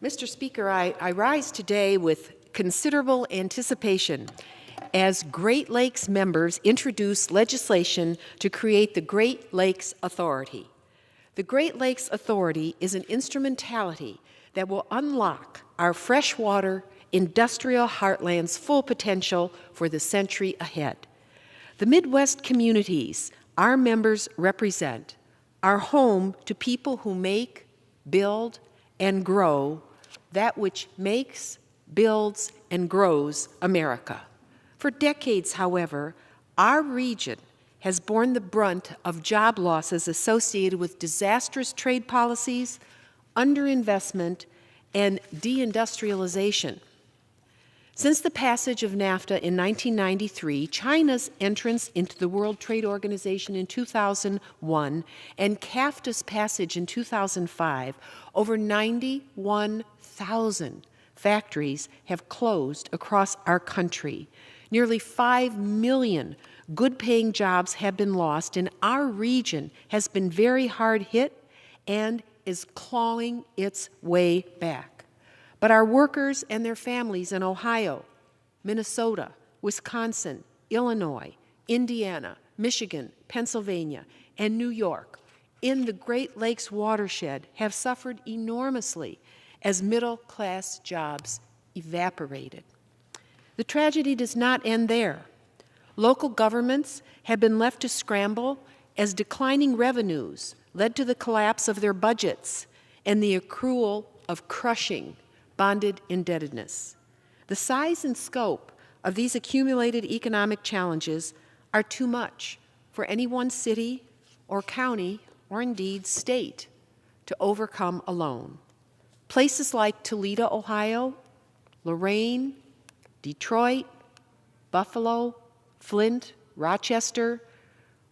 Mr. Speaker, I rise today with considerable anticipation as Great Lakes members introduce legislation to create the Great Lakes Authority. The Great Lakes Authority is an instrumentality that will unlock our freshwater industrial heartland's full potential for the century ahead. The Midwest communities our members represent are home to people who make, build, and grow that which makes, builds, and grows America. For decades, however, our region has borne the brunt of job losses associated with disastrous trade policies, underinvestment, and deindustrialization. Since the passage of NAFTA in 1993, China's entrance into the World Trade Organization in 2001, and CAFTA's passage in 2005, over 91,000 factories have closed across our country. Nearly 5 million good-paying jobs have been lost, and our region has been very hard hit and is clawing its way back. But our workers and their families in Ohio, Minnesota, Wisconsin, Illinois, Indiana, Michigan, Pennsylvania, and New York in the Great Lakes watershed have suffered enormously as middle-class jobs evaporated. The tragedy does not end there. Local governments have been left to scramble as declining revenues led to the collapse of their budgets and the accrual of crushing bonded indebtedness. The size and scope of these accumulated economic challenges are too much for any one city or county or indeed state to overcome alone. Places like Toledo, Ohio, Lorain, Detroit, Buffalo, Flint, Rochester,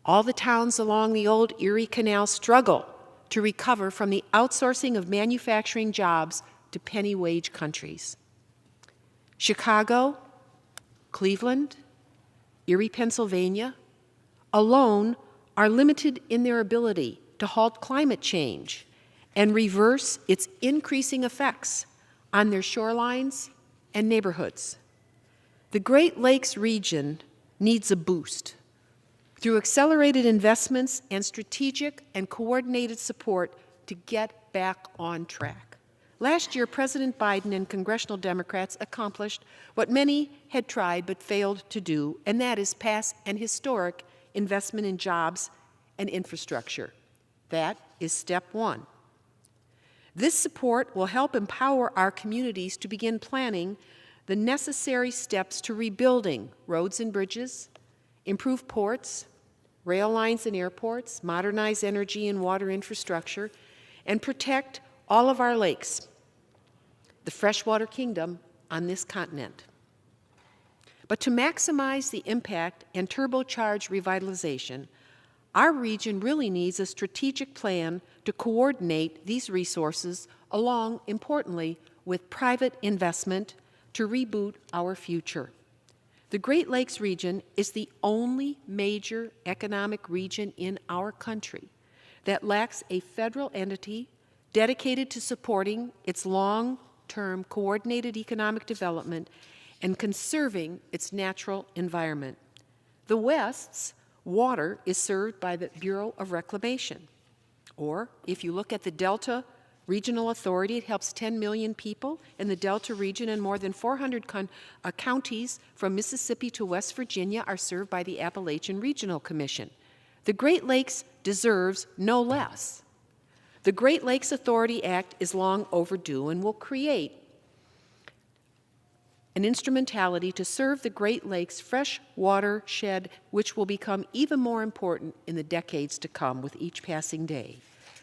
all the towns along the old Erie Canal struggle to recover from the outsourcing of manufacturing jobs to penny-wage countries. Chicago, Cleveland, Erie, Pennsylvania, alone are limited in their ability to halt climate change and reverse its increasing effects on their shorelines and neighborhoods. The Great Lakes region needs a boost through accelerated investments and strategic and coordinated support to get back on track. Last year, President Biden and congressional Democrats accomplished what many had tried but failed to do, and that is pass an historic investment in jobs and infrastructure. That is step one. This support will help empower our communities to begin planning the necessary steps to rebuilding roads and bridges, improve ports, rail lines and airports, modernize energy and water infrastructure, and protect all of our lakes, the freshwater kingdom on this continent. But to maximize the impact and turbocharge revitalization, our region really needs a strategic plan to coordinate these resources along, importantly, with private investment to reboot our future. The Great Lakes region is the only major economic region in our country that lacks a federal entity dedicated to supporting its long-term coordinated economic development and conserving its natural environment. The West's water is served by the Bureau of Reclamation. Or, if you look at the Delta Regional Authority, it helps 10 million people in the Delta region, and more than 400 counties from Mississippi to West Virginia are served by the Appalachian Regional Commission. The Great Lakes deserves no less. The Great Lakes Authority Act is long overdue and will create an instrumentality to serve the Great Lakes fresh watershed, which will become even more important in the decades to come with each passing day.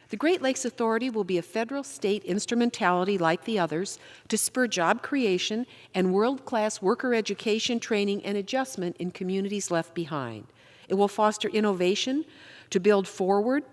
The Great Lakes Authority will be a federal-state instrumentality like the others to spur job creation and world-class worker education, training, and adjustment in communities left behind. It will foster innovation to build forward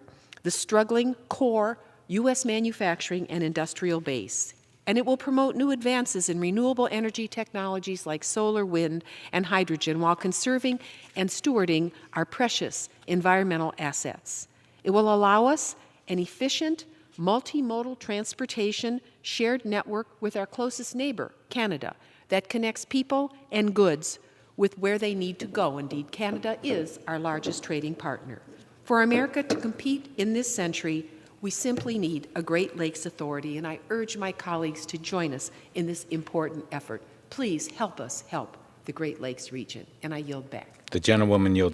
the struggling core U.S. manufacturing and industrial base. And it will promote new advances in renewable energy technologies like solar, wind, and hydrogen while conserving and stewarding our precious environmental assets. It will allow us an efficient, multimodal transportation shared network with our closest neighbor, Canada, that connects people and goods with where they need to go. Indeed, Canada is our largest trading partner. For America to compete in this century, we simply need a Great Lakes Authority, and I urge my colleagues to join us in this important effort. Please help us help the Great Lakes region, and I yield back. The gentlewoman yields